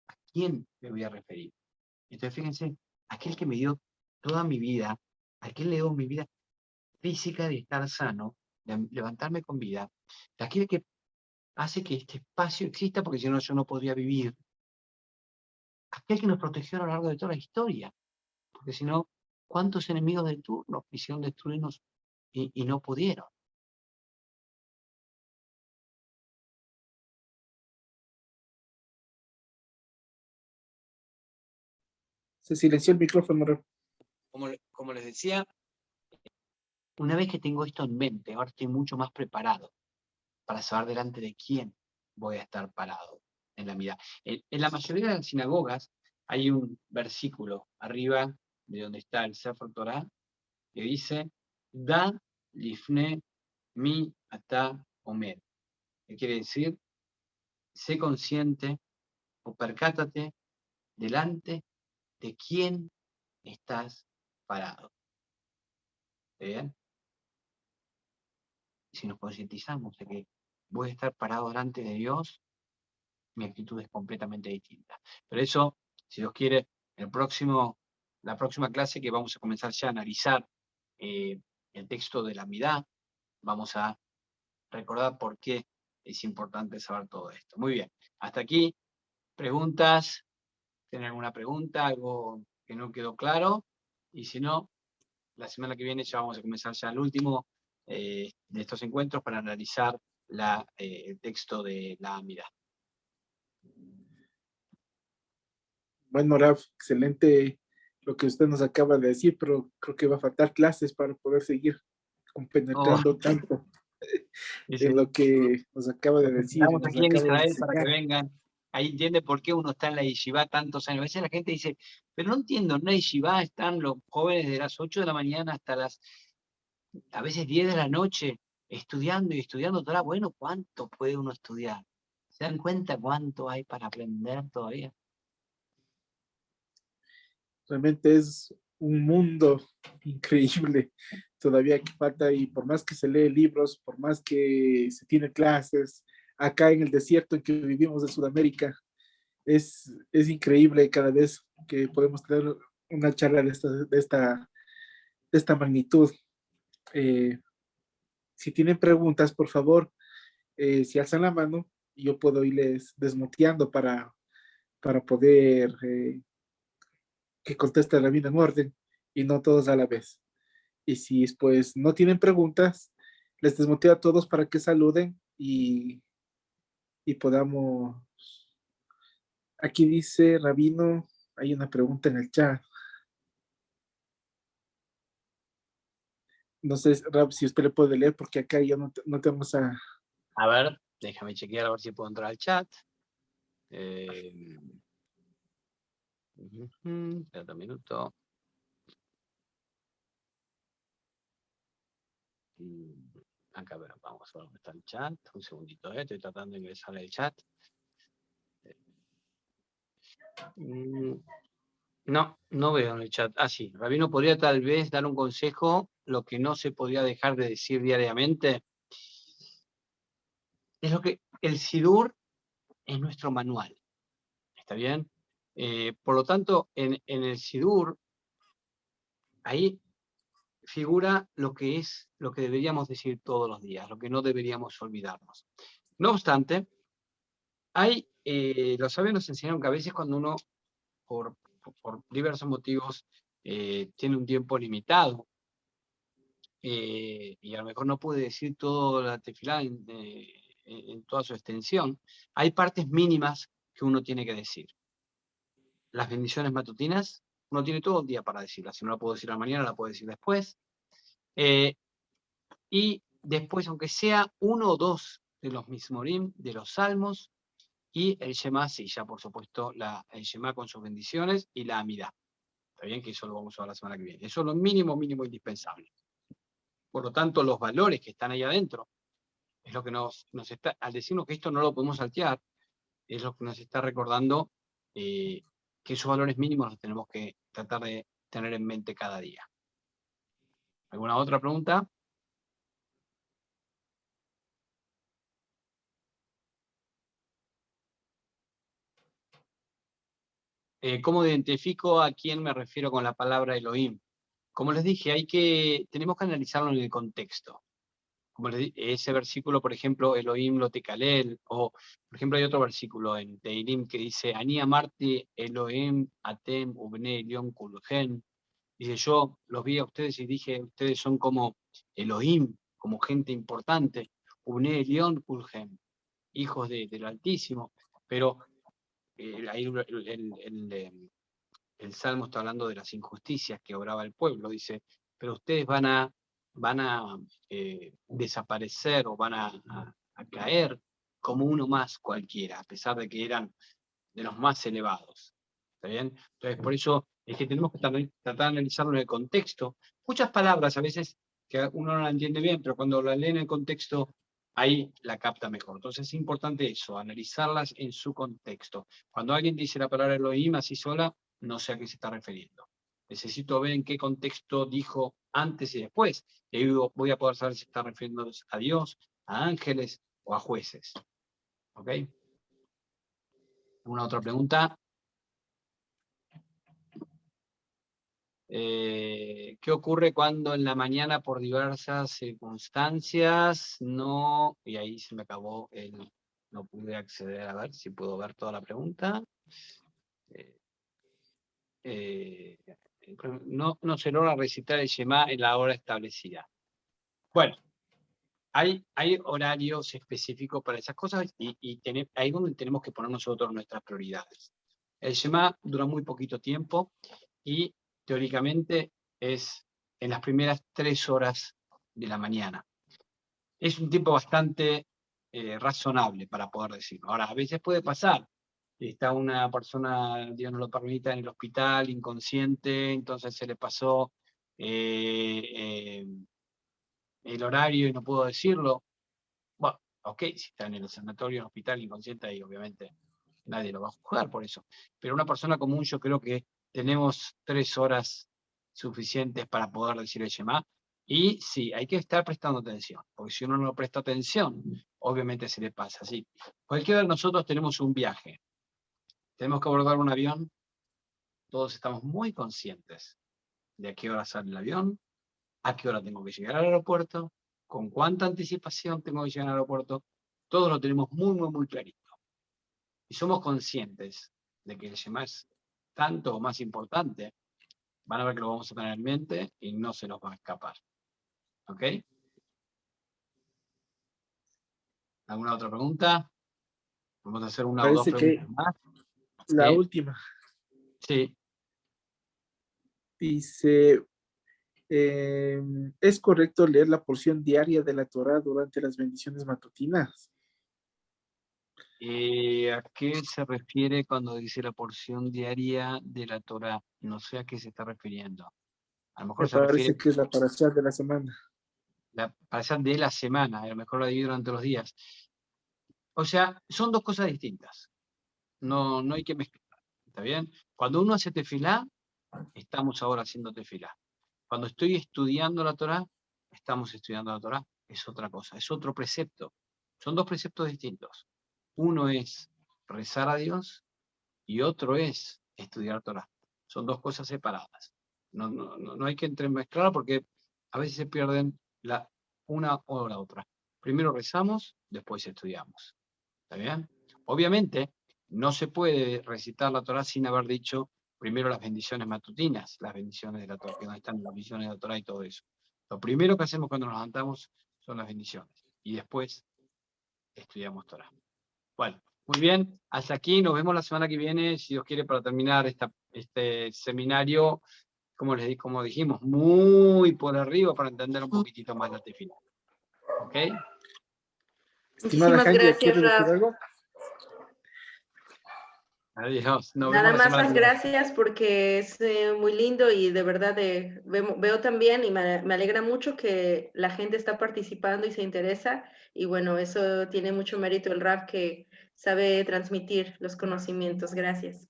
¿A quién me voy a referir? Entonces fíjense, aquel que me dio toda mi vida, aquel le dio mi vida física de estar sano, de levantarme con vida, de aquel que hace que este espacio exista porque si no yo no podría vivir, aquel que nos protegió a lo largo de toda la historia, porque si no, ¿cuántos enemigos del turno quisieron destruirnos y no pudieron? Se silenció el micrófono. como les decía, una vez que tengo esto en mente, ahora estoy mucho más preparado para saber delante de quién voy a estar parado en la mirada. En la mayoría de las sinagogas hay un versículo arriba de donde está el Sefer Torah que dice, Da lifne mi ata omer. ¿Qué quiere decir? Sé consciente o percátate delante de quién estás parado. ¿Está bien? Si nos concientizamos de que voy a estar parado delante de Dios, mi actitud es completamente distinta. Pero eso, si Dios quiere, la próxima clase que vamos a comenzar ya a analizar el texto de la Amidá, vamos a recordar por qué es importante saber todo esto. Muy bien, hasta aquí, preguntas, ¿tienen alguna pregunta, algo que no quedó claro? Y si no, la semana que viene ya vamos a comenzar ya el último de estos encuentros para analizar el texto de la Amidá. Bueno, Raf, excelente lo que usted nos acaba de decir, pero creo que va a faltar clases para poder seguir compenetrando tanto en lo que nos acaba de decir y Estamos nos aquí en acaba de Israel para que enseñar. vengan. Ahí entiende por qué uno está en la yeshiva tantos años. A veces la gente dice, pero no entiendo, en la yeshiva están los jóvenes de las 8 de la mañana hasta a veces 10 de la noche, estudiando y estudiando Torah. Bueno, ¿cuánto puede uno estudiar? ¿Se dan cuenta cuánto hay para aprender todavía? Realmente es un mundo increíble todavía que falta y por más que se lee libros, por más que se tiene clases, acá en el desierto en que vivimos de Sudamérica, es increíble cada vez que podemos tener una charla de esta magnitud. Eh, si tienen preguntas, por favor, si alzan la mano, yo puedo irles desmuteando para poder que conteste la vida en orden y no todos a la vez. Y si pues no tienen preguntas, les desmuteo a todos para que saluden y podamos. Aquí dice Rabino, hay una pregunta en el chat. No sé, Rab, si usted le puede leer, porque acá ya no tenemos a. A ver, déjame chequear a ver si puedo entrar al chat. Espera un minuto. Acá vamos a ver dónde está el chat. Un segundito, estoy tratando de ingresar al chat. No, no veo en el chat. Ah, sí. Rabino podría tal vez dar un consejo, lo que no se podría dejar de decir diariamente. Es lo que el Sidur es nuestro manual. ¿Está bien? Por lo tanto, en el Sidur, ahí figura lo que es, lo que deberíamos decir todos los días, lo que no deberíamos olvidarnos. No obstante, los sabios nos enseñaron que a veces cuando uno, por diversos motivos, tiene un tiempo limitado, y a lo mejor no puede decir toda la tefilá en toda su extensión, hay partes mínimas que uno tiene que decir. Las bendiciones matutinas, uno tiene todo el día para decirlas. Si no la puedo decir a la mañana, la puedo decir después. Y después, aunque sea uno o dos de los Mismorim, de los Salmos, y el Shema, sí, ya por supuesto, el Shema con sus bendiciones y la Amidá. Está bien que eso lo vamos a ver la semana que viene. Eso es lo mínimo indispensable. Por lo tanto, los valores que están ahí adentro, es lo que nos está, al decirnos que esto no lo podemos saltear, es lo que nos está recordando que esos valores mínimos los tenemos que tratar de tener en mente cada día. ¿Alguna otra pregunta? ¿Cómo identifico a quién me refiero con la palabra Elohim? Como les dije, tenemos que analizarlo en el contexto. Como les dije, ese versículo, por ejemplo, Elohim lo tekalel, o por ejemplo hay otro versículo en Teilim que dice, Ani amarti Elohim atem ubne Elion kulgen. Dice, yo los vi a ustedes y dije, ustedes son como Elohim, como gente importante, ubne Elion kulgen, hijos del Altísimo. Pero ahí el Salmo está hablando de las injusticias que obraba el pueblo. Dice, pero ustedes van a desaparecer o van a caer como uno más cualquiera, a pesar de que eran de los más elevados. ¿Está bien? Entonces, por eso es que tenemos que tratar de analizarlo en el contexto. Muchas palabras a veces que uno no la entiende bien, pero cuando la lee en el contexto, ahí la capta mejor. Entonces es importante eso, analizarlas en su contexto. Cuando alguien dice la palabra Elohim así sola, no sé a qué se está refiriendo. Necesito ver en qué contexto dijo antes y después. Y ahí voy a poder saber si está refiriendo a Dios, a ángeles o a jueces. ¿Ok? ¿Alguna otra pregunta? ¿Qué ocurre cuando en la mañana por diversas circunstancias no... Y ahí se me acabó no pude acceder a ver si puedo ver toda la pregunta. No se logra recitar el Shema en la hora establecida. Bueno, hay horarios específicos para esas cosas y ahí es donde tenemos que poner nosotros nuestras prioridades. El Shema dura muy poquito tiempo y teóricamente es en las primeras 3 horas de la mañana. Es un tiempo bastante razonable para poder decirlo. Ahora, a veces puede pasar. Está una persona, Dios no lo permita, en el hospital, inconsciente, entonces se le pasó el horario y no pudo decirlo. Bueno, ok, si está en el sanatorio, en el hospital, inconsciente, ahí obviamente nadie lo va a juzgar por eso. Pero una persona común, yo creo que tenemos 3 horas suficientes para poder decir el Shema. Y sí, hay que estar prestando atención, porque si uno no presta atención, obviamente se le pasa. Sí. Cualquiera de nosotros tenemos un viaje. Tenemos que abordar un avión. Todos estamos muy conscientes de a qué hora sale el avión, a qué hora tengo que llegar al aeropuerto, con cuánta anticipación tengo que llegar al aeropuerto. Todos lo tenemos muy, muy, muy clarito. Y somos conscientes de que el Shema es tanto o más importante. Van a ver que lo vamos a tener en mente y no se nos va a escapar. ¿Ok? ¿Alguna otra pregunta? Vamos a hacer una o dos Parece preguntas que más. la ¿Sí? última Sí. dice, ¿es correcto leer la porción diaria de la Torá durante las bendiciones matutinas? ¿A qué se refiere cuando dice la porción diaria de la Torá? No sé a qué se está refiriendo. A lo Me mejor se refiere parece que es la parashá de la semana. para de la semana, a lo mejor la divide durante los días. O sea, son dos cosas distintas. No hay que mezclar. ¿Está bien? Cuando uno hace tefilá, estamos ahora haciendo tefilá. Cuando estoy estudiando la Torá, estamos estudiando la Torá. Es otra cosa, es otro precepto. Son dos preceptos distintos. Uno es rezar a Dios y otro es estudiar Torá. Son dos cosas separadas. No hay que entremezclar porque a veces se pierden una o la otra. Primero rezamos, después estudiamos. ¿Está bien? Obviamente, no se puede recitar la Torá sin haber dicho primero las bendiciones matutinas, las bendiciones de la Torá, que donde están las bendiciones de la Torá y todo eso. Lo primero que hacemos cuando nos levantamos son las bendiciones. Y después estudiamos Torá. Bueno, muy bien. Hasta aquí. Nos vemos la semana que viene, si Dios quiere, para terminar este seminario, como dijimos, muy por arriba para entender un poquitito más la tefilá. ¿Ok? Estimada Muchísimas Handia, gracias, ¿quieres decir Raf. algo? Adiós. Nos vemos Nada la más semana las que viene. gracias porque es muy lindo y de verdad veo también y me alegra mucho que la gente está participando y se interesa y bueno, eso tiene mucho mérito el Raf que sabe transmitir los conocimientos. Gracias.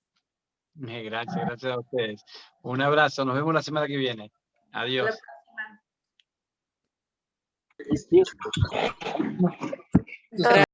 Gracias a ustedes. Un abrazo. Nos vemos la semana que viene. Hasta la Adiós. próxima.